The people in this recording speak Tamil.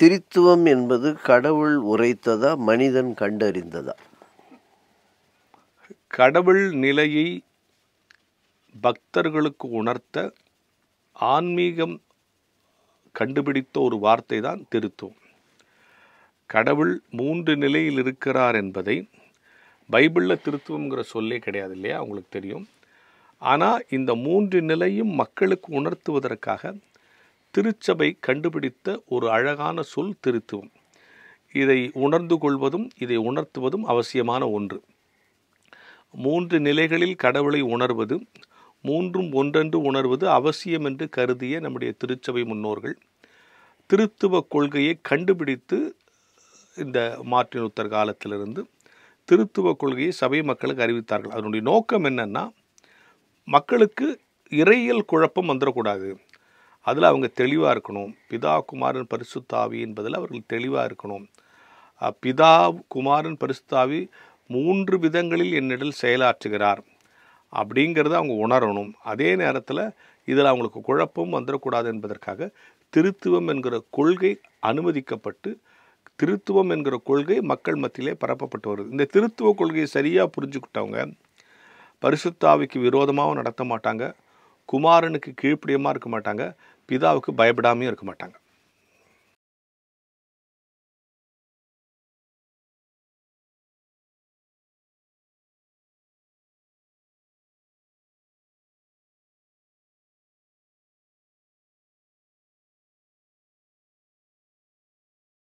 திரித்துவம் என்பது கடவுள் உரைத்ததா, மனிதன் கண்டறிந்ததா? கடவுள் நிலையை பக்தர்களுக்கு உணர்த்த ஆன்மீகம் கண்டுபிடித்த ஒரு வார்த்தை தான் திருத்துவம். கடவுள் 3 நிலையில் இருக்கிறார் என்பதை பைபிளில் திருத்துவம்ங்கிற சொல்லே கிடையாது இல்லையா, உங்களுக்கு தெரியும். ஆனால் இந்த 3 நிலையும் மக்களுக்கு உணர்த்துவதற்காக திருச்சபை கண்டுபிடித்த ஒரு அழகான சொல் திருத்துவம். இதை உணர்ந்து கொள்வதும் இதை உணர்த்துவதும் அவசியமான ஒன்று. 3 நிலைகளில் கடவுளை உணர்வது, 3ம் ஒன்றென்று உணர்வது அவசியம் என்று கருதிய நம்முடைய திருச்சபை முன்னோர்கள் திருத்துவ கொள்கையை கண்டுபிடித்து இந்த மார்ட்டின் லூத்தர் காலத்திலிருந்து திருத்துவ கொள்கையை சபை மக்களுக்கு அறிவித்தார்கள். அதனுடைய நோக்கம் என்னன்னா, மக்களுக்கு இறையியல் குழப்பம் வந்துடக்கூடாது, அதில் அவங்க தெளிவாக இருக்கணும். பிதா குமாரன் பரிசுத்த ஆவி என்பதில் அவர்கள் தெளிவாக இருக்கணும். பிதா குமாரன் பரிசுத்த ஆவி 3 விதங்களில் என்னிடல் செயலாற்றுகிறார் அப்படிங்கிறத அவங்க உணரணும். அதே நேரத்தில் இதில் அவங்களுக்கு குழப்பம் வந்துடக்கூடாது என்பதற்காக திருத்துவம் என்கிற கொள்கை அனுமதிக்கப்பட்டு திருத்துவம் என்கிற கொள்கை மக்கள் மத்தியிலே பரப்பப்பட்டு வருது. இந்த திருத்துவ கொள்கையை சரியாக புரிஞ்சுக்கிட்டவங்க பரிசுத்த ஆவிக்கு விரோதமாகவும் நடத்த மாட்டாங்க, குமாரனுக்கு கீழ்ப்படியமாக இருக்க மாட்டாங்க, பிதாவுக்கு பயப்படாமையும் இருக்க மாட்டாங்க.